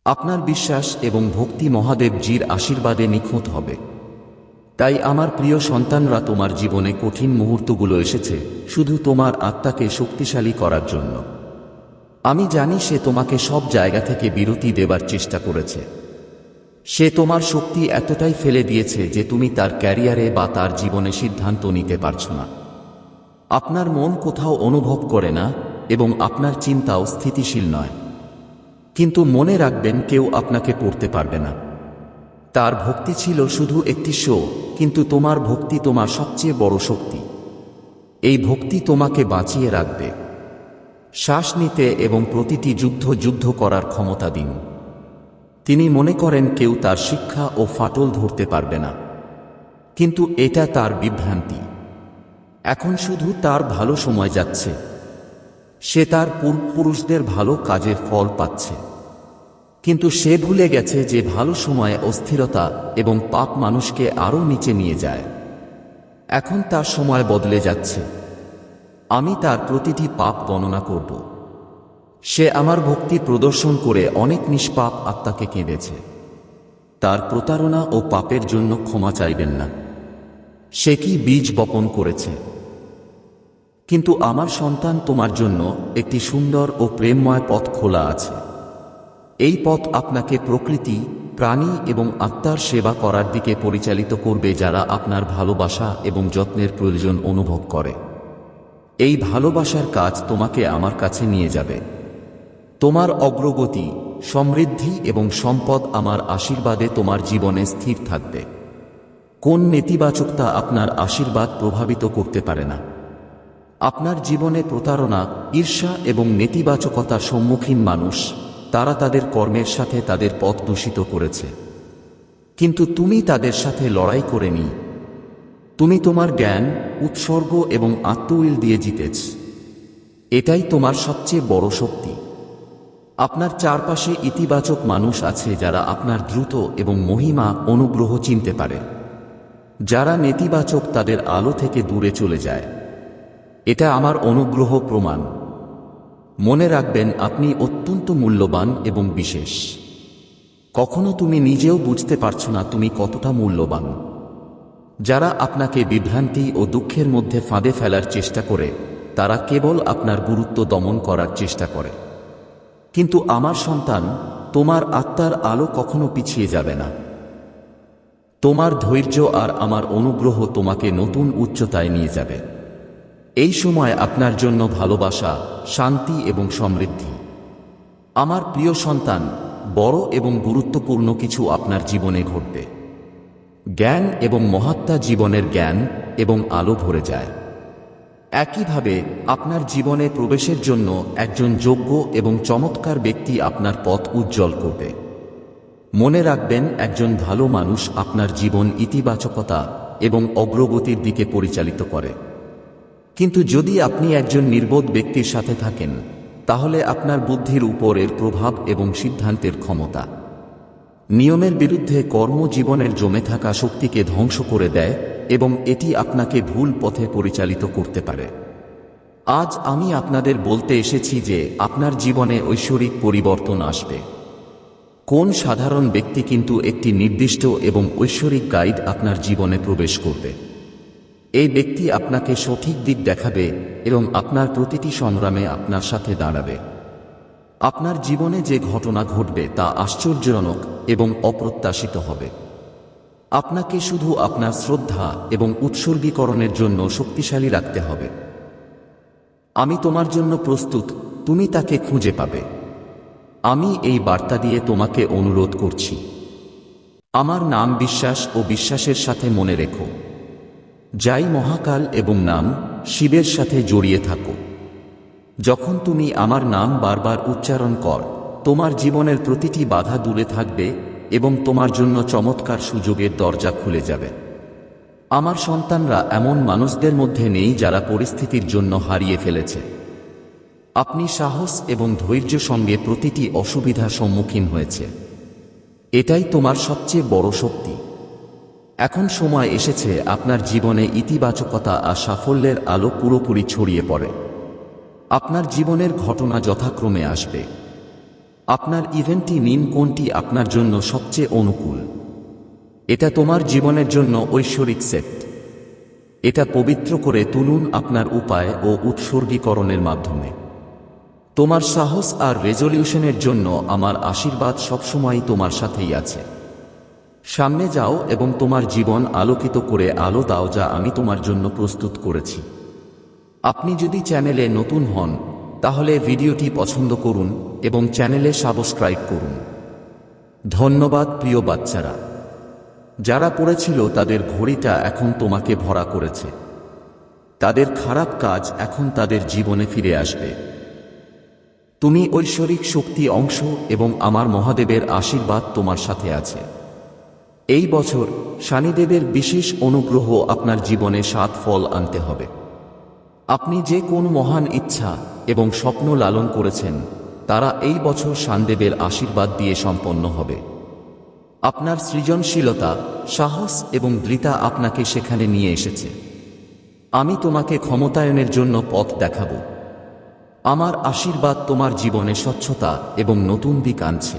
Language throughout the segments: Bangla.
আপনার বিশ্বাস এবং ভক্তি মহাদেবজির আশীর্বাদে নিখুঁত হবে। তাই আমার প্রিয় সন্তানরা, তোমার জীবনে কঠিন মুহূর্তগুলো এসেছে শুধু তোমার আত্মাকে শক্তিশালী করার জন্য। আমি জানি সে তোমাকে সব জায়গা থেকে বিরতি দেবার চেষ্টা করেছে। সে তোমার শক্তি এতটাই ফেলে দিয়েছে যে তুমি তার ক্যারিয়ারে বা তার জীবনে সিদ্ধান্ত নিতে পারছো না। আপনার মন কোথাও অনুভব করে না এবং আপনার চিন্তাও স্থিতিশীল নয়। কিন্তু মনে রাখবেন, কেউ আপনাকে পড়তে পারবে না। তার ভক্তি ছিল শুধু একটি শো, কিন্তু তোমার ভক্তি তোমার সবচেয়ে বড় শক্তি। এই ভক্তি তোমাকে বাঁচিয়ে রাখবে। শ্বাস নিতে এবং প্রতিটি যুদ্ধ করার ক্ষমতা দিন। তিনি মনে করেন কেউ তার শিক্ষা ও ফাটল ধরতে পারবে না, কিন্তু এটা তার বিভ্রান্তি। এখন শুধু তার ভালো সময় যাচ্ছে। সে তার পূর্বপুরুষদের ভালো কাজের ফল পাচ্ছে, কিন্তু সে ভুলে গেছে যে ভালো সময়ে অস্থিরতা এবং পাপ মানুষকে আরও নিচে নিয়ে যায়। এখন তার সময় বদলে যাচ্ছে। আমি তার প্রতিটি পাপ গণনা করব। সে আমার ভক্তি প্রদর্শন করে অনেক নিষ্পাপ আত্মাকে কেঁদেছে। তার প্রতারণা ও পাপের জন্য ক্ষমা চাইবেন না। সে কি বীজ বপন করেছে? কিন্তু আমার সন্তান, তোমার জন্য একটি সুন্দর ও প্রেমময় পথ খোলা আছে। এই পথ আপনাকে প্রকৃতি, প্রাণী এবং আত্মার সেবা করার দিকে পরিচালিত করবে, যারা আপনার ভালোবাসা এবং যত্নের প্রয়োজন অনুভব করে। এই ভালোবাসার কাজ তোমাকে আমার কাছে নিয়ে যাবে। তোমার অগ্রগতি, সমৃদ্ধি এবং সম্পদ আমার আশীর্বাদে তোমার জীবনে স্থির থাকবে। কোন নেতিবাচকতা আপনার আশীর্বাদ প্রভাবিত করতে পারে না? আপনার জীবনে প্রতারণা, ঈর্ষা এবং নেতিবাচকতার সম্মুখীন মানুষ, তারা তাদের কর্মের সাথে তাদের পথ দূষিত করেছে। কিন্তু তুমি তাদের সাথে লড়াই করেনি। তুমি তোমার জ্ঞান, উৎসর্গ এবং আত্মউইল দিয়ে জিতেছ। এটাই তোমার সবচেয়ে বড় শক্তি। আপনার চারপাশে ইতিবাচক মানুষ আছে যারা আপনার দ্রুত এবং মহিমা অনুগ্রহ চিনতে পারে। যারা নেতিবাচক, তাদের আলো থেকে দূরে চলে যায়। এটা আমার অনুগ্রহ প্রমাণ। মনে রাখবেন, আপনি অত্যন্ত মূল্যবান এবং বিশেষ। কখনো তুমি নিজেও বুঝতে পারছো না তুমি কতটা মূল্যবান। যারা আপনাকে বিভ্রান্তি ও দুঃখের মধ্যে ফাঁদে ফেলার চেষ্টা করে, তারা কেবল আপনার গুরুত্ব দমন করার চেষ্টা করে। কিন্তু আমার সন্তান, তোমার আত্মার আলো কখনো পিছিয়ে যাবে না। তোমার ধৈর্য আর আমার অনুগ্রহ তোমাকে নতুন উচ্চতায় নিয়ে যাবে। এই সময় আপনার জন্য ভালোবাসা, শান্তি এবং সমৃদ্ধি। আমার প্রিয় সন্তান, বড় এবং গুরুত্বপূর্ণ কিছু আপনার জীবনে ঘটবে। জ্ঞান এবং মহাত্মা জীবনের জ্ঞান এবং আলো ভরে যায়। একইভাবে আপনার জীবনে প্রবেশের জন্য একজন যোগ্য এবং চমৎকার ব্যক্তি আপনার পথ উজ্জ্বল করবে। মনে রাখবেন, একজন ভালো মানুষ আপনার জীবন ইতিবাচকতা এবং অগ্রগতির দিকে পরিচালিত করে। কিন্তু যদি আপনি একজন নির্বোধ ব্যক্তির সাথে থাকেন, তাহলে আপনার বুদ্ধির উপর এর প্রভাব এবং সিদ্ধান্তের ক্ষমতা নিয়মের বিরুদ্ধে কর্মজীবনের জমে থাকা শক্তিকে ধ্বংস করে দেয় এবং এটি আপনাকে ভুল পথে পরিচালিত করতে পারে। আজ আমি আপনাদের বলতে এসেছি যে আপনার জীবনে ঐশ্বরিক পরিবর্তন আসবে। কোন সাধারণ ব্যক্তি, কিন্তু একটি নির্দিষ্ট এবং ঐশ্বরিক গাইড আপনার জীবনে প্রবেশ করবে। এই ব্যক্তি আপনাকে সঠিক দিক দেখাবে এবং আপনার প্রতিটি সংগ্রামে আপনার সাথে দাঁড়াবে। আপনার জীবনে যে ঘটনা ঘটবে তা আশ্চর্যজনক এবং অপ্রত্যাশিত হবে। আপনাকে শুধু আপনার শ্রদ্ধা এবং উৎসর্গীকরণের জন্য শক্তিশালী রাখতে হবে। আমি তোমার জন্য প্রস্তুত, তুমি তাকে খুঁজে পাবে। আমি এই বার্তা দিয়ে তোমাকে অনুরোধ করছি, আমার নাম বিশ্বাস ও বিশ্বাসের সাথে মনে রেখো। যাই মহাকাল এবং নাম শিবের সাথে জড়িয়ে থাকো। যখন তুমি আমার নাম বারবার উচ্চারণ কর, তোমার জীবনের প্রতিটি বাধা দূরে থাকবে এবং তোমার জন্য চমৎকার সুযোগের দরজা খুলে যাবে। আমার সন্তানরা এমন মানুষদের মধ্যে নেই যারা পরিস্থিতির জন্য হারিয়ে ফেলেছে। আপনি সাহস এবং ধৈর্য সঙ্গে প্রতিটি অসুবিধার সম্মুখীন হয়েছে। এটাই তোমার সবচেয়ে বড় শক্তি। এখন সময় এসেছে আপনার জীবনে ইতিবাচকতা আর সাফল্যের আলো পুরোপুরি ছড়িয়ে পড়ে। আপনার জীবনের ঘটনা যথাক্রমে আসবে। আপনার ইভেন্টটি নিন, কোনটি আপনার জন্য সবচেয়ে অনুকূল। এটা তোমার জীবনের জন্য ঐশ্বরিক সেট। এটা পবিত্র করে তুলুন আপনার উপায় ও উৎসর্গীকরণের মাধ্যমে। তোমার সাহস আর রেজলিউশনের জন্য আমার আশীর্বাদ সবসময় তোমার সাথেই আছে। সামনে যাও এবং তোমার জীবন আলোকিত করে আলো দাও যা আমি তোমার জন্য প্রস্তুত করেছি। আপনি যদি চ্যানেলে নতুন হন তাহলে ভিডিওটি পছন্দ করুন এবং চ্যানেলে সাবস্ক্রাইব করুন। ধন্যবাদ প্রিয় বাচ্চারা। যারা পড়েছিল তাদের ঘড়িটা এখন তোমাকে ভরা করেছে। তাদের খারাপ কাজ এখন তাদের জীবনে ফিরে আসবে। তুমি ঐশ্বরিক শক্তি অংশ এবং আমার মহাদেবের আশীর্বাদ তোমার সাথে আছে। এই বছর শনিদেবের বিশেষ অনুগ্রহ আপনার জীবনে 7 ফল আনতে হবে। আপনি যে কোন মহান ইচ্ছা এবং স্বপ্ন লালন করেছেন তারা এই বছর শনিদেবের আশীর্বাদ দিয়ে সম্পন্ন হবে। আপনার সৃজনশীলতা, সাহস এবং দৃঢ়তা আপনাকে সেখানে নিয়ে এসেছে। আমি তোমাকে ক্ষমতায়নের জন্য পথ দেখাব। আমার আশীর্বাদ তোমার জীবনে স্বচ্ছতা এবং নতুন দিক আনছে।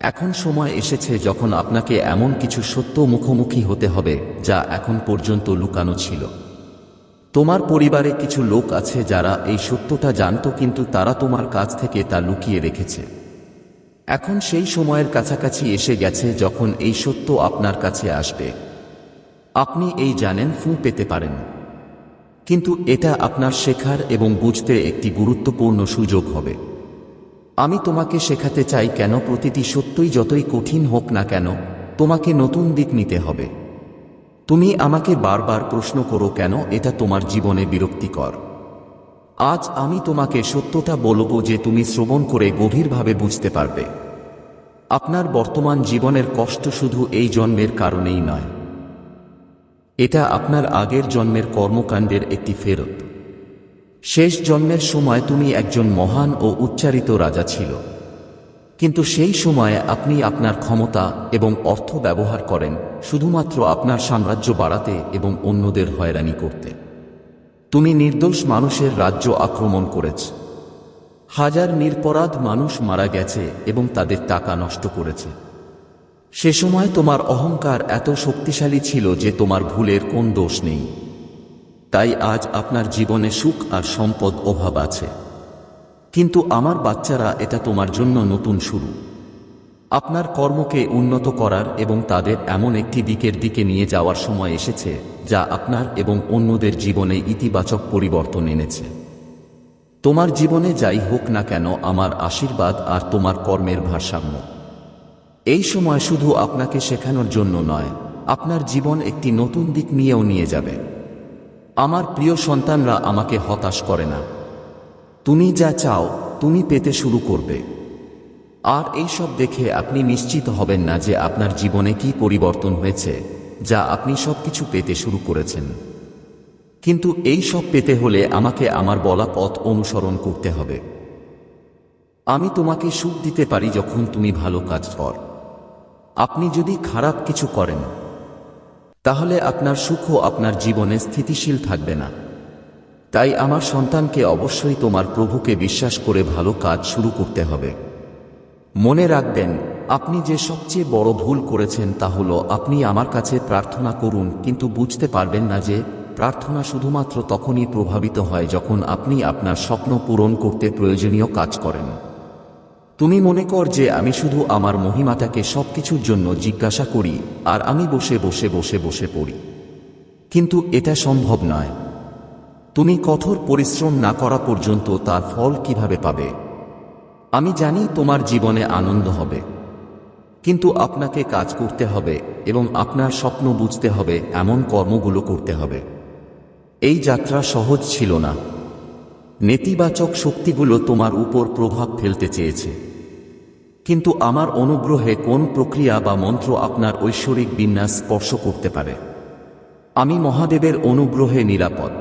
এখন সময় এসেছে যখন আপনাকে এমন কিছু সত্য মুখোমুখি হতে হবে যা এখন পর্যন্ত লুকানো ছিল। তোমার পরিবারে কিছু লোক আছে যারা এই সত্যটা জানত কিন্তু তারা তোমার কাছ থেকে তা লুকিয়ে রেখেছে। এখন সেই সময়ের কাছাকাছি এসে গেছে যখন এই সত্য আপনার কাছে আসবে। আপনি এই জানেন পেতে পারেন, কিন্তু এটা আপনার শেখার এবং বুঝতে একটি গুরুত্বপূর্ণ সুযোগ হবে। আমি তোমাকে শেখাতে চাই কেন প্রতিটি সত্যই যতই কঠিন হোক না কেন তোমাকে নতুন দিক নিতে হবে। তুমি আমাকে বারবার প্রশ্ন করো কেন এটা তোমার জীবনে বিরক্তিকর। আজ আমি তোমাকে সত্যটা বলবো যে তুমি শ্রবণ করে গভীরভাবে বুঝতে পারবে। আপনার বর্তমান জীবনের কষ্ট শুধু এই জন্মের কারণেই নয়, এটা আপনার আগের জন্মের কর্মকাণ্ডের একটি ফেরত। শেষ জন্মের সময় তুমি একজন মহান ও উচ্চারিত রাজা ছিল, কিন্তু সেই সময়ে আপনি আপনার ক্ষমতা এবং অর্থ ব্যবহার করেন শুধুমাত্র আপনার সাম্রাজ্য বাড়াতে এবং অন্যদের হয়রানি করতে। তুমি নির্দোষ মানুষের রাজ্য আক্রমণ করেছ। হাজার নিরপরাধ মানুষ মারা গেছে এবং তাদের টাকা নষ্ট করেছে। সে সময় তোমার অহংকার এত শক্তিশালী ছিল যে তোমার ভুলের কোন দোষ নেই। তাই আজ আপনার জীবনে সুখ আর সম্পদ অভাব আছে। কিন্তু আমার বাচ্চারা, এটা তোমার জন্য নতুন শুরু। আপনার কর্মকে উন্নত করার এবং তাদের এমন একটি দিকের দিকে নিয়ে যাওয়ার সময় এসেছে যা আপনার এবং অন্যদের জীবনে ইতিবাচক পরিবর্তন এনেছে। তোমার জীবনে যাই হোক না কেন আমার আশীর্বাদ আর তোমার কর্মের ভারসাম্য এই সময় শুধু আপনাকে শেখানোর জন্য নয়, আপনার জীবন একটি নতুন দিক নিয়েও নিয়ে যাবে। আমার প্রিয় সন্তানরা, আমাকে হতাশ করে না। তুমি যা চাও তুমি পেতে শুরু করবে। আর এই সব দেখে আপনি নিশ্চিত হবেন না যে আপনার জীবনে কি পরিবর্তন হয়েছে, যা আপনি সবকিছু পেতে শুরু করেছেন। কিন্তু এই সব পেতে হলে আমাকে আমার বলা পথ অনুসরণ করতে হবে। আমি তোমাকে সুখ দিতে পারি যখন তুমি ভালো কাজ কর। আপনি যদি খারাপ কিছু করেন তাহলে আপনার সুখও আপনার জীবনে স্থিতিশীল থাকবে না। তাই আমার সন্তানকে অবশ্যই তোমার প্রভুকে বিশ্বাস করে ভালো কাজ শুরু করতে হবে। মনে রাখবেন, আপনি যে সবচেয়ে বড় ভুল করেছেন তা হলো আপনি আমার কাছে প্রার্থনা করুন কিন্তু বুঝতে পারবেন না যে প্রার্থনা শুধুমাত্র তখনই প্রভাবিত হয় যখন আপনি আপনার স্বপ্ন পূরণ করতে প্রয়োজনীয় কাজ করেন। তুমি মনে কর যে আমি শুধু আমার মহিমাটাকে সবকিছুর জন্য জিজ্ঞাসা করি আর আমি বসে বসে বসে বসে পড়ি, কিন্তু এটা সম্ভব নয়। তুমি কঠোর পরিশ্রম না করা পর্যন্ত তার ফল কিভাবে পাবে? আমি জানি তোমার জীবনে আনন্দ হবে, কিন্তু আপনাকে কাজ করতে হবে এবং আপনার স্বপ্ন বুঝতে হবে, এমন কর্মগুলো করতে হবে। এই যাত্রা সহজ ছিল না। নেতিবাচক শক্তিগুলো তোমার উপর প্রভাব ফেলতে চেয়েছে, কিন্তু আমার অনুগ্রহে কোন প্রক্রিয়া বা মন্ত্র আপনার ঐশ্বরিক বিন্যাস স্পর্শ করতে পারে? আমি মহাদেবের অনুগ্রহে নিরাপদ।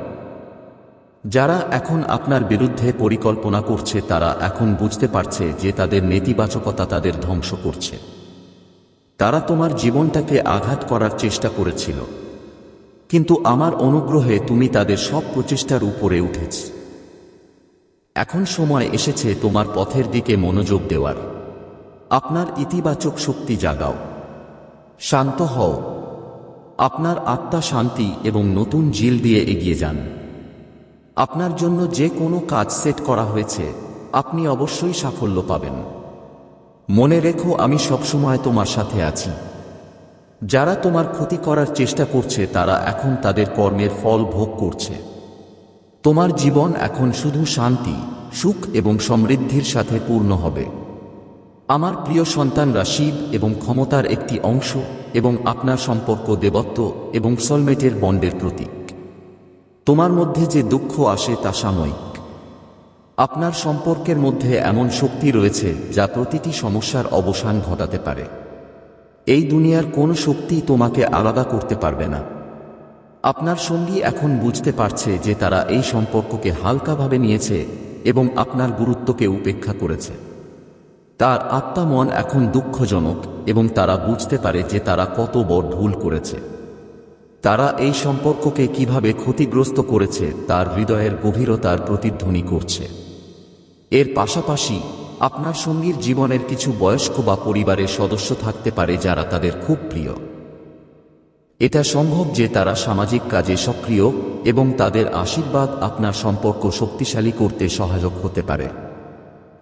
যারা এখন আপনার বিরুদ্ধে পরিকল্পনা করছে তারা এখন বুঝতে পারছে যে তাদের নেতিবাচকতা তাদের ধ্বংস করছে। তারা তোমার জীবনটাকে আঘাত করার চেষ্টা করেছিল, কিন্তু আমার অনুগ্রহে তুমি তাদের সব প্রচেষ্টার উপরে উঠেছ। এখন সময় এসেছে তোমার পথের দিকে মনোযোগ দেওয়ার। আপনার ইতিবাচক শক্তি জাগাও। শান্ত হও। আপনার আত্মা শান্তি এবং নতুন জিল দিয়ে এগিয়ে যান। আপনার জন্য যে কোনো কাজ সেট করা হয়েছে, আপনি অবশ্যই সাফল্য পাবেন। মনে রেখো, আমি সবসময় তোমার সাথে আছি। যারা তোমার ক্ষতি করার চেষ্টা করছে তারা এখন তাদের কর্মের ফল ভোগ করছে। তোমার জীবন এখন শুধু শান্তি, সুখ এবং সমৃদ্ধির সাথে পূর্ণ হবে। আমার প্রিয় সন্তানরা শিব এবং ক্ষমতার একটি অংশ এবং আপনার সম্পর্ক দেবত্ব এবং সোলমেটের বন্ডের প্রতীক। তোমার মধ্যে যে দুঃখ আসে তা সাময়িক। আপনার সম্পর্কের মধ্যে এমন শক্তি রয়েছে যা প্রতিটি সমস্যার অবসান ঘটাতে পারে। এই দুনিয়ার কোন শক্তি তোমাকে আলাদা করতে পারবে না। আপনার সঙ্গী এখন বুঝতে পারছে যে তারা এই সম্পর্ককে হালকাভাবে নিয়েছে এবং আপনার গুরুত্বকে উপেক্ষা করেছে। তার আত্মা মন এখন দুঃখজনক এবং তারা বুঝতে পারে যে তারা কত বড় ভুল করেছে। তারা এই সম্পর্ককে কিভাবে ক্ষতিগ্রস্ত করেছে তার হৃদয়ের গভীরতার প্রতিধ্বনি করছে। এর পাশাপাশি আপনার সঙ্গীর জীবনের কিছু বয়স্ক বা পরিবারের সদস্য থাকতে পারে যারা তাদের খুব প্রিয়। এটা সম্ভব যে তারা সামাজিক কাজে সক্রিয় এবং তাদের আশীর্বাদ আপনার সম্পর্ক শক্তিশালী করতে সহায়ক হতে পারে।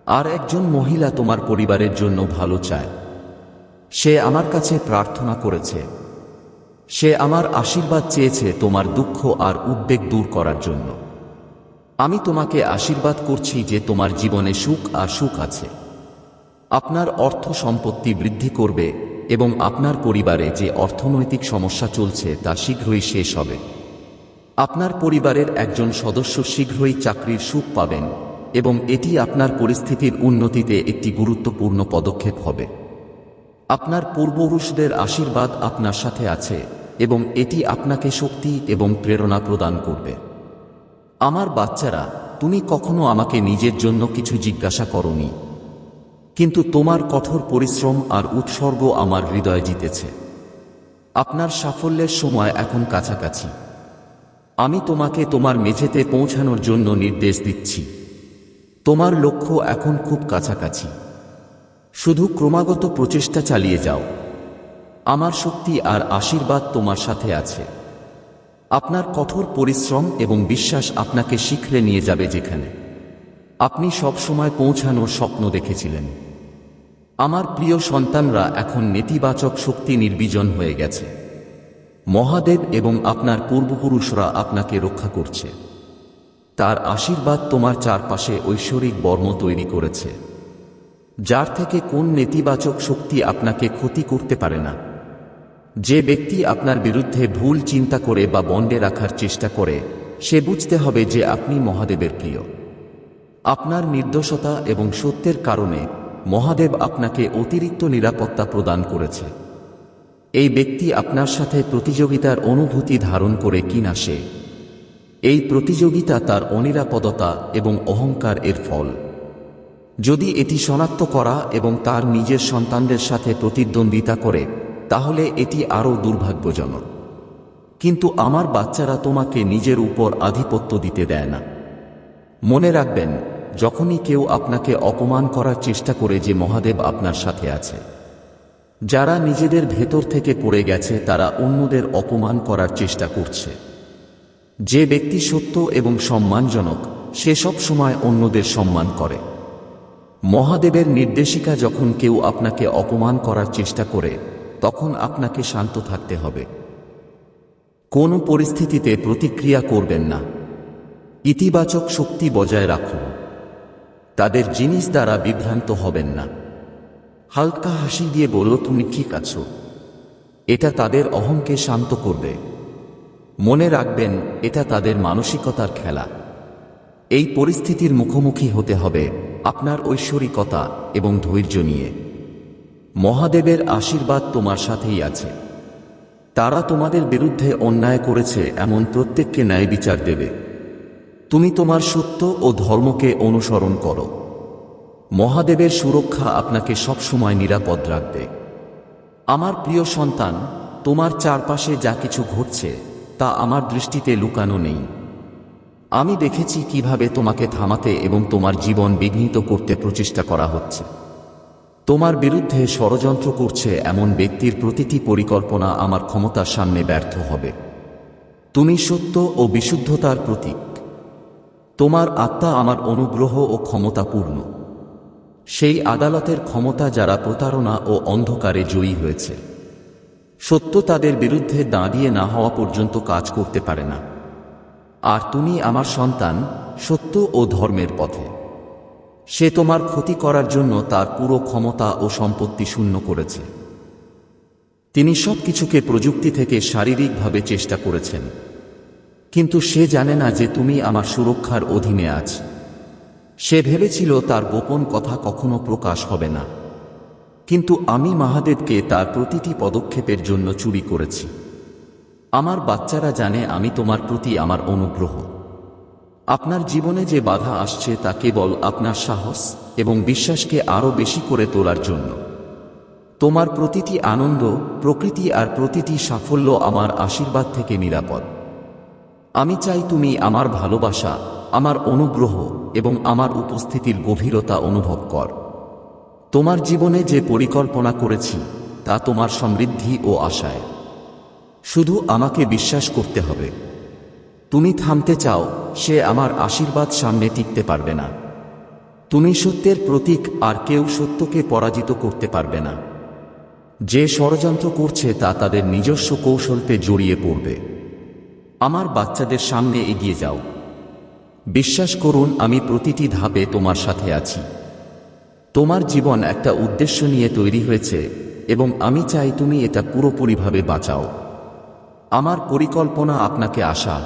আর একজন মহিলা তোমার পরিবারের জন্য ভালো চায়। সে আমার কাছে প্রার্থনা করেছে। সে আমার আশীর্বাদ চেয়েছে তোমার দুঃখ আর উদ্বেগ দূর করার জন্য। আমি তোমাকে আশীর্বাদ করছি যে তোমার জীবনে সুখ আর সুখ আছে। আপনার অর্থ সম্পত্তি বৃদ্ধি করবে এবং আপনার পরিবারে যে অর্থনৈতিক সমস্যা চলছে তা শীঘ্রই শেষ হবে। আপনার পরিবারের একজন সদস্য শীঘ্রই চাকরির সুখ পাবেন এবং এটি আপনার পরিস্থিতির উন্নতিতে একটি গুরুত্বপূর্ণ পদক্ষেপ হবে। আপনার পূর্বপুরুষদের আশীর্বাদ আপনার সাথে আছে এবং এটি আপনাকে শক্তি এবং প্রেরণা প্রদান করবে। আমার বাচ্চারা, তুমি কখনো আমাকে নিজের জন্য কিছু জিজ্ঞাসা করোনি, কিন্তু তোমার কঠোর পরিশ্রম আর উৎসর্গ আমার হৃদয় জিতেছে। আপনার সাফল্যের সময় এখন কাছাকাছি। আমি তোমাকে তোমার মেঝেতে পৌঁছানোর জন্য নির্দেশ দিচ্ছি। তোমার লক্ষ্য এখন খুব কাছাকাছি। শুধু ক্রমাগত প্রচেষ্টা চালিয়ে যাও। আমার শক্তি আর আশীর্বাদ তোমার সাথে আছে। আপনার কঠোর পরিশ্রম এবং বিশ্বাস আপনাকে শিখরে নিয়ে যাবে যেখানে আপনি সবসময় পৌঁছানোর স্বপ্ন দেখেছিলেন। আমার প্রিয় সন্তানরা, এখন নেতিবাচক শক্তি নির্বীজন হয়ে গেছে। মহাদেব এবং আপনার পূর্বপুরুষরা আপনাকে রক্ষা করছে। তার আশীর্বাদ তোমার চারপাশে ঐশ্বরিক বর্ম তৈরি করেছে, যার থেকে কোন নেতিবাচক শক্তি আপনাকে ক্ষতি করতে পারে না। যে ব্যক্তি আপনার বিরুদ্ধে ভুল চিন্তা করে বা বন্ডে রাখার চেষ্টা করে, সে বুঝতে হবে যে আপনি মহাদেবের প্রিয়। আপনার নির্দোষতা এবং সত্যের কারণে মহাদেব আপনাকে অতিরিক্ত নিরাপত্তা প্রদান করেছে। এই ব্যক্তি আপনার সাথে প্রতিযোগিতার অনুভূতি ধারণ করে কিনা সে এই প্রতিযোগিতা তার অনিরাপদতা এবং অহংকার এর ফল। যদি এটি শনাক্ত করা এবং তার নিজের সন্তানদের সাথে প্রতিদ্বন্দ্বিতা করে, তাহলে এটি আরও দুর্ভাগ্যজনক। কিন্তু আমার বাচ্চারা তোমাকে নিজের উপর আধিপত্য দিতে দেয় না। মনে রাখবেন, যখনই কেউ আপনাকে অপমান করার চেষ্টা করে, যে মহাদেব আপনার সাথে আছে। যারা নিজেদের ভেতর থেকে পড়ে গেছে তারা অন্যদের অপমান করার চেষ্টা করছে। যে ব্যক্তি সত্য এবং সম্মানজনক, সে সব সময় অন্যদের সম্মান করে। মহাদেবের নির্দেশিকা, যখন কেউ আপনাকে অপমান করার চেষ্টা করে, তখন আপনাকে শান্ত থাকতে হবে। কোনো পরিস্থিতিতে প্রতিক্রিয়া করবেন না। ইতিবাচক শক্তি বজায় রাখুন। তাদের জিনিস দ্বারা বিভ্রান্ত হবেন না। হালকা হাসি দিয়ে বলো, তুমি ঠিক আছো। এটা তাদের অহংকে শান্ত করবে। মনে রাখবেন, এটা তাদের মানসিকতার খেলা। এই পরিস্থিতির মুখোমুখি হতে হবে আপনার ঐশ্বরিকতা এবং ধৈর্য নিয়ে। মহাদেবের আশীর্বাদ তোমার সাথেই আছে। তারা তোমাদের বিরুদ্ধে অন্যায় করেছে এমন প্রত্যেককে ন্যায় বিচার দেবে। তুমি তোমার সত্য ও ধর্মকে অনুসরণ করো। মহাদেবের সুরক্ষা আপনাকে সবসময় নিরাপদ রাখবে। আমার প্রিয় সন্তান, তোমার চারপাশে যা কিছু ঘটছে তা আমার দৃষ্টিতে লুকানো নেই। আমি দেখেছি কিভাবে তোমাকে থামাতে এবং তোমার জীবন বিঘ্নিত করতে প্রচেষ্টা করা হচ্ছে। তোমার বিরুদ্ধে ষড়যন্ত্র করছে এমন ব্যক্তির প্রতিটি পরিকল্পনা আমার ক্ষমতার সামনে ব্যর্থ হবে। তুমি সত্য ও বিশুদ্ধতার প্রতীক। তোমার আত্মা আমার অনুগ্রহ ও ক্ষমতাপূর্ণ। সেই আদালতের ক্ষমতা যারা প্রতারণা ও অন্ধকারে জয়ী হয়েছে। সত্য তাদের বিরুদ্ধে দাঁড়িয়ে না হওয়া পর্যন্ত কাজ করতে পারে না। আর তুমি আমার সন্তান, সত্য ও ধর্মের পথে। সে তোমার ক্ষতি করার জন্য তার পুরো ক্ষমতা ও সম্পত্তি শূন্য করেছে। তিনি সবকিছুকে প্রযুক্তি থেকে শারীরিকভাবে চেষ্টা করেছেন, কিন্তু সে জানে না যে তুমি আমার সুরক্ষার অধীনে আছ। সে ভেবেছিল তার গোপন কথা কখনো প্রকাশ হবে না, কিন্তু আমি মহাদেবকে তার প্রতিটি পদক্ষেপের জন্য চুরি করেছি। আমার বাচ্চারা জানে আমি তোমার প্রতি আমার অনুগ্রহ। আপনার জীবনে যে বাধা আসছে তা কেবল আপনার সাহস এবং বিশ্বাসকে আরও বেশি করে তোলার জন্য। তোমার প্রতিটি আনন্দ, প্রকৃতি আর প্রতিটি সাফল্য আমার আশীর্বাদ থেকে নিরাপদ। আমি চাই তুমি আমার ভালোবাসা, আমার অনুগ্রহ এবং আমার উপস্থিতির গভীরতা অনুভব কর। তোমার জীবনে যে পরিকল্পনা করেছি তা তোমার সমৃদ্ধি ও আশায়। শুধু আমাকে বিশ্বাস করতে হবে। তুমি থামতে চাও, সে আমার আশীর্বাদ সামনে টিকতে পারবে না। তুমি সত্যের প্রতীক, আর কেউ সত্যকে পরাজিত করতে পারবে না। যে ষড়যন্ত্র করছে তা তাদের নিজস্ব কৌশলতে জড়িয়ে পড়বে। আমার বাচ্চাদের সামনে এগিয়ে যাও। বিশ্বাস করুন, আমি প্রতিটি ধাপে তোমার সাথে আছি। তোমার জীবন একটা উদ্দেশ্য নিয়ে তৈরি হয়েছে এবং আমি চাই তুমি এটা পুরোপুরিভাবে বাঁচাও। আমার পরিকল্পনা আপনাকে আশা,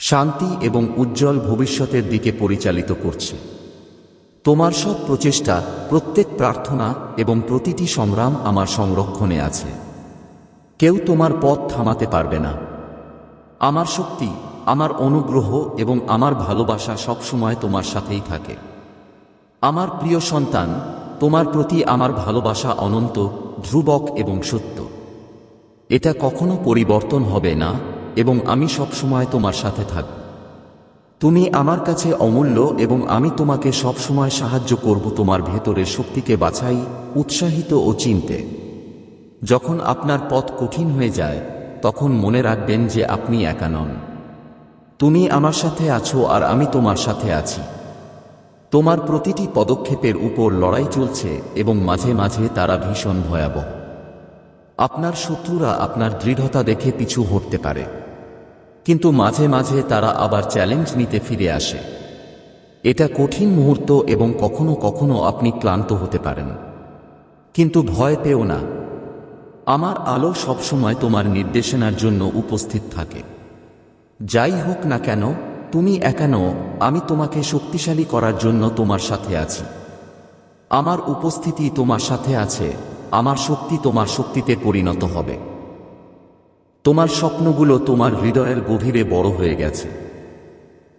শান্তি এবং উজ্জ্বল ভবিষ্যতের দিকে পরিচালিত করছে। তোমার সব প্রচেষ্টা, প্রত্যেক প্রার্থনা এবং প্রতিটি সংগ্রাম আমার সংরক্ষণে আছে। কেউ তোমার পথ থামাতে পারবে না। আমার শক্তি, আমার অনুগ্রহ এবং আমার ভালোবাসা সবসময় তোমার সাথেই থাকে। আমার প্রিয় সন্তান, তোমার প্রতি আমার ভালোবাসা অনন্ত, ধ্রুবক এবং সত্য। এটা কখনো পরিবর্তন হবে না এবং আমি সবসময় তোমার সাথে থাকব। তুমি আমার কাছে অমূল্য এবং আমি তোমাকে সবসময় সাহায্য করব তোমার ভেতরের শক্তিকে বাছাই, উৎসাহিত ও চিনতে। যখন আপনার পথ কঠিন হয়ে যায় তখন মনে রাখবেন যে আপনি একা নন। তুমি আমার সাথে আছো আর আমি তোমার সাথে আছি। তোমার প্রতিটি পদক্ষেপের উপর লড়াই চলছে এবং মাঝে মাঝে তারা ভীষণ ভয়াবহ। আপনার শত্রুরা আপনার দৃঢ়তা দেখে পিছু হটতে পারে, কিন্তু মাঝে মাঝে তারা আবার চ্যালেঞ্জ নিতে ফিরে আসে। এটা কঠিন মুহূর্ত এবং কখনো কখনো আপনি ক্লান্ত হতে পারেন, কিন্তু ভয় পেও না। আমার আলো সবসময় তোমার নির্দেশনার জন্য উপস্থিত থাকে। যাই হোক না কেন, তুমি একা নও। আমি তোমাকে শক্তিশালী করার জন্য তোমার সাথে আছি। আমার উপস্থিতি তোমার সাথে আছে। আমার শক্তি তোমার শক্তিতে পরিণত হবে। তোমার স্বপ্নগুলো তোমার হৃদয়ের গভীরে বড় হয়ে গেছে।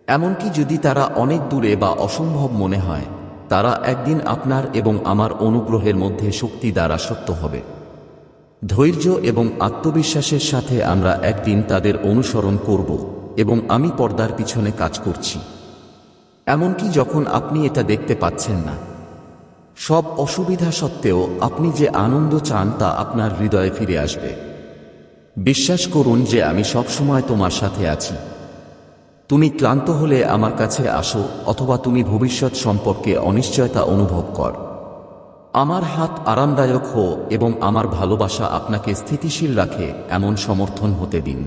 এমনকি যদি তারা অনেক দূরে বা অসম্ভব মনে হয়, তারা একদিন আপনার এবং আমার অনুগ্রহের মধ্যে শক্তি দ্বারা সত্য হবে। ধৈর্য এবং আত্মবিশ্বাসের সাথে আমরা একদিন তাদের অনুসরণ করব এবং আমি পর্দার পিছনে কাজ করছি। এমনকি যখন আপনি এটা দেখতে পাচ্ছেন না। সব অসুবিধা সত্ত্বেও আপনি যে আনন্দ চান তা আপনার হৃদয়ে ফিরে আসবে। বিশ্বাস করুন যে আমি সবসময় তোমার সাথে আছি। তুমি ক্লান্ত হলে আমার কাছে আসো, অথবা তুমি ভবিষ্যৎ সম্পর্কে অনিশ্চয়তা অনুভব কর। আমার হাত আরামদায়ক হো এবং আমার ভালোবাসা আপনাকে স্থিতিশীল রাখে এমন সমর্থন হতে দিন।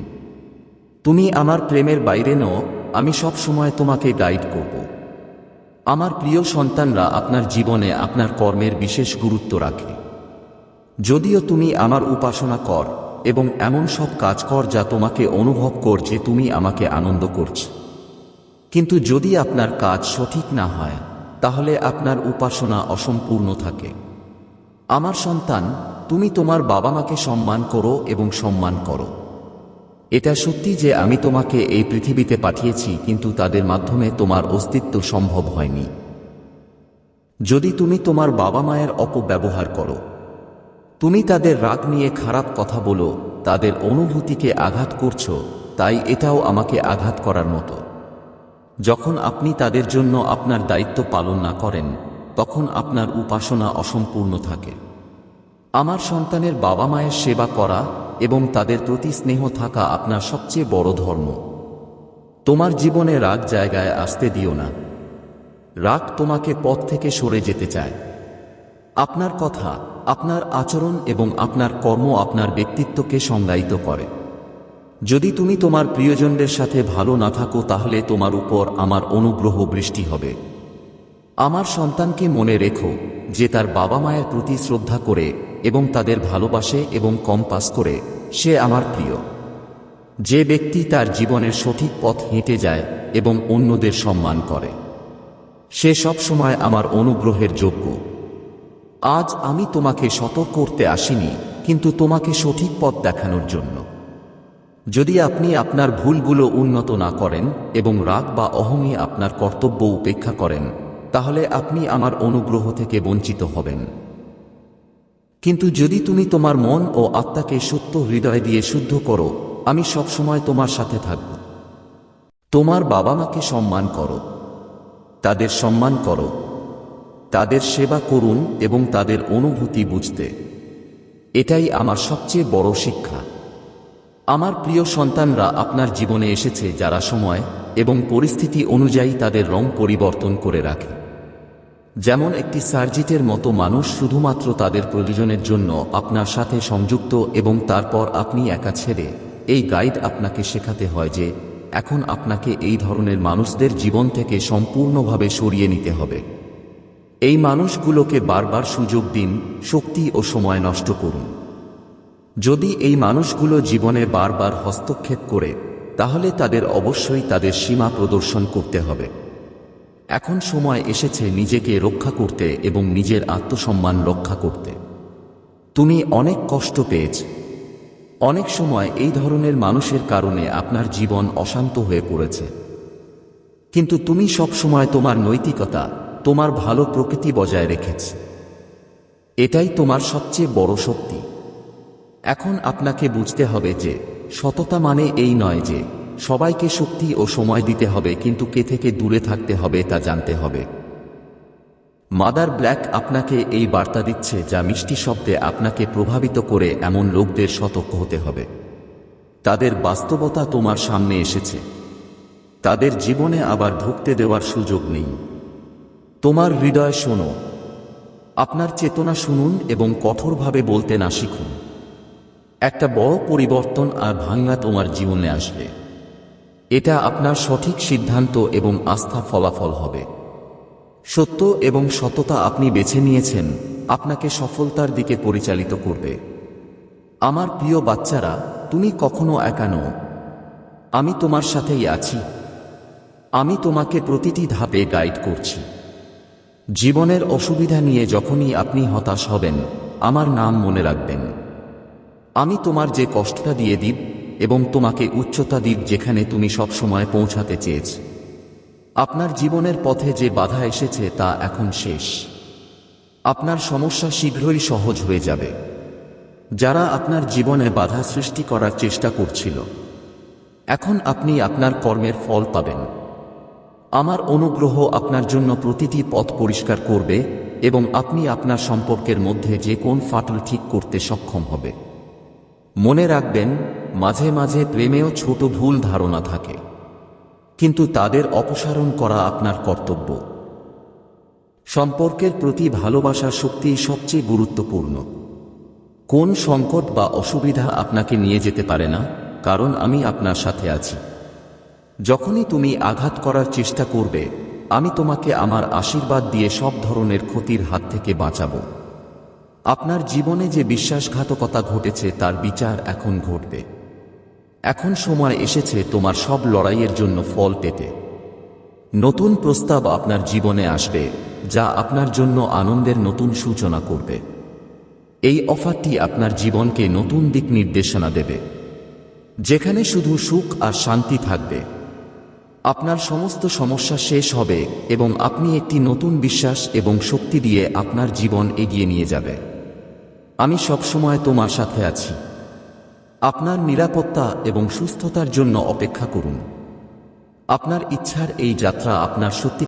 তুমি আমার প্রেমের বাইরে নও, আমি সবসময় তোমাকে গাইড করব। আমার প্রিয় সন্তানরা আপনার জীবনে আপনার কর্মের বিশেষ গুরুত্ব রাখে। যদিও তুমি আমার উপাসনা কর এবং এমন সব কাজ কর যা তোমাকে অনুভব কর যে তুমি আমাকে আনন্দ করছ, কিন্তু যদি আপনার কাজ সঠিক না হয় তাহলে আপনার উপাসনা অসম্পূর্ণ থাকে। আমার সন্তান, তুমি তোমার বাবা মাকে সম্মান করো এবং সম্মান করো। এটা সত্যি যে আমি তোমাকে এই পৃথিবীতে পাঠিয়েছি, কিন্তু তাদের মাধ্যমে তোমার অস্তিত্ব সম্ভব হয়নি। যদি তুমি তোমার বাবা মায়ের অপব্যবহার করো, তুমি তাদের রাগ নিয়ে খারাপ কথা বলো, তাদের অনুভূতিকে আঘাত করছো, তাই এটাও আমাকে আঘাত করার মতো। যখন আপনি তাদের জন্য আপনার দায়িত্ব পালন না করেন, তখন আপনার উপাসনা অসম্পূর্ণ থাকে। আমার সন্তানের বাবা মায়ের সেবা করা এবং তাদের প্রতি স্নেহ থাকা আপনার সবচেয়ে বড় ধর্ম। তোমার জীবনে রাগ জায়গায় আসতে দিও না। রাগ তোমাকে পথ থেকে সরে যেতে চায়। আপনার কথা, আপনার আচরণ এবং আপনার কর্ম আপনার ব্যক্তিত্বকে সংজ্ঞায়িত করে। যদি তুমি তোমার প্রিয়জনদের সাথে ভালো না থাকো, তাহলে তোমার উপর আমার অনুগ্রহ বৃষ্টি হবে। আমার সন্তানকে মনে রেখো যে তার বাবা মায়ের প্রতি শ্রদ্ধা করে এবং তাদের ভালোবাসে এবং কম্পাস করে, সে আমার প্রিয়। যে ব্যক্তি তার জীবনের সঠিক পথ হেঁটে যায় এবং অন্যদের সম্মান করে, সে সবসময় আমার অনুগ্রহের যোগ্য। আজ আমি তোমাকে সতর্ক করতে আসিনি, কিন্তু তোমাকে সঠিক পথ দেখানোর জন্য। যদি আপনি আপনার ভুলগুলো উন্নত না করেন এবং রাগ বা অহংয়ে আপনার কর্তব্য উপেক্ষা করেন, তাহলে আপনি আমার অনুগ্রহ থেকে বঞ্চিত হবেন। কিন্তু যদি তুমি তোমার মন ও আত্মাকে সত্য হৃদয় দিয়ে শুদ্ধ করো, আমি সবসময় তোমার সাথে থাকব। তোমার বাবা মাকে সম্মান করো, তাদের সম্মান করো, তাদের সেবা করুন এবং তাদের অনুভূতি বুঝতে। এটাই আমার সবচেয়ে বড় শিক্ষা। আমার প্রিয় সন্তানরা আপনার জীবনে এসেছে যারা সময় এবং পরিস্থিতি অনুযায়ী তাদের রং পরিবর্তন করে রাখে। যেমন একটি সার্জিটের মতো মানুষ শুধুমাত্র তাদের প্রয়োজনের জন্য আপনার সাথে সংযুক্ত এবং তারপর আপনি একা ছেড়ে। এই গাইড আপনাকে শেখাতে হয় যে এখন আপনাকে এই ধরনের মানুষদের জীবন থেকে সম্পূর্ণভাবে সরিয়ে নিতে হবে। এই মানুষগুলোকে বারবার সুযোগ দিন, শক্তি ও সময় নষ্ট করুন। যদি এই মানুষগুলো জীবনে বারবার হস্তক্ষেপ করে, তাহলে তাদের অবশ্যই তাদের সীমা প্রদর্শন করতে হবে। এখন সময় এসেছে নিজেকে রক্ষা করতে এবং নিজের আত্মসম্মান রক্ষা করতে। তুমি অনেক কষ্ট পেয়েছ। অনেক সময় এই ধরনের মানুষের কারণে আপনার জীবন অশান্ত হয়ে পড়েছে। কিন্তু তুমি সব সময় তোমার নৈতিকতা, তোমার ভালো প্রকৃতি বজায় রেখেছ। এটাই তোমার সবচেয়ে বড় শক্তি। এখন আপনাকে বুঝতে হবে যে সততা মানে এই নয় যে সবাইকে শক্তি ও সময় দিতে হবে, কিন্তু কে থেকে দূরে থাকতে হবে তা জানতে হবে। মাদার ব্ল্যাক আপনাকে এই বার্তা দিচ্ছে, যা মিষ্টি শব্দে আপনাকে প্রভাবিত করে এমন লোকদের সতর্ক হতে হবে। তাদের বাস্তবতা তোমার সামনে এসেছে। তাদের জীবনে আবার ঢুকতে দেওয়ার সুযোগ নেই। তোমার হৃদয় শোনো, আপনার চেতনা শুনুন এবং কঠোরভাবে বলতে না শিখুন। একটা বড় পরিবর্তন আর ভাঙা তোমার জীবনে আসবে। এটা আপনার সঠিক সিদ্ধান্ত এবং আস্থা ফলাফল হবে। সত্য এবং সততা আপনি বেছে নিয়েছেন, আপনাকে সফলতার দিকে পরিচালিত করবে। আমার প্রিয় বাচ্চারা, তুমি কখনো একা নও। আমি তোমার সাথেই আছি। আমি তোমাকে প্রতিটি ধাপে গাইড করছি। জীবনের অসুবিধা নিয়ে যখনই আপনি হতাশ হবেন, আমার নাম মনে রাখবেন। আমি তোমার যে কষ্টটা দিয়ে দিব এবং তোমাকে উচ্চতা দিব যেখানে তুমি সব সময় পৌঁছাতে চেয়েছ। আপনার জীবনের পথে যে বাধা এসেছে তা এখন শেষ। আপনার সমস্যা শীঘ্রই সহজ হয়ে যাবে। যারা আপনার জীবনে বাধা সৃষ্টি করার চেষ্টা করছিল, এখন আপনি আপনার কর্মের ফল পাবেন। আমার অনুগ্রহ আপনার জন্য প্রতিটি পথ পরিষ্কার করবে এবং আপনি আপনার সম্পর্কের মধ্যে যে কোন ফাটল ঠিক করতে সক্ষম হবে। মনে রাখবেন, মাঝে মাঝে প্রেমেও ছোট ভুল ধারণা থাকে, কিন্তু তাদের অপসারণ করা আপনার কর্তব্য। সম্পর্কের প্রতি ভালোবাসার শক্তিই সবচেয়ে গুরুত্বপূর্ণ। কোন সংকট বা অসুবিধা আপনাকে নিয়ে যেতে পারে না, কারণ আমি আপনার সাথে আছি। যখনই তুমি আঘাত করার চেষ্টা করবে, আমি তোমাকে আমার আশীর্বাদ দিয়ে সব ধরনের ক্ষতির হাত থেকে বাঁচাবো। আপনার জীবনে যে বিশ্বাসঘাতকতা ঘটেছে তার বিচার এখন ঘটবে। এখন সময় এসেছে তোমার সব লড়াইয়ের জন্য ফল পেতে। নতুন প্রস্তাব আপনার জীবনে আসবে, যা আপনার জন্য আনন্দের নতুন সূচনা করবে। এই অফারটি আপনার জীবনকে নতুন দিক নির্দেশনা দেবে, যেখানে শুধু সুখ আর শান্তি থাকবে। আপনার সমস্ত সমস্যা শেষ হবে এবং আপনি একটি নতুন বিশ্বাস এবং শক্তি দিয়ে আপনার জীবন এগিয়ে নিয়ে যাবে। আমি সবসময় তোমার সাথে আছি। আপনার নিরাপত্তা এবং সুস্থতার জন্য অপেক্ষা করুন। আপনার ইচ্ছার এই যাত্রা আপনার সত্যি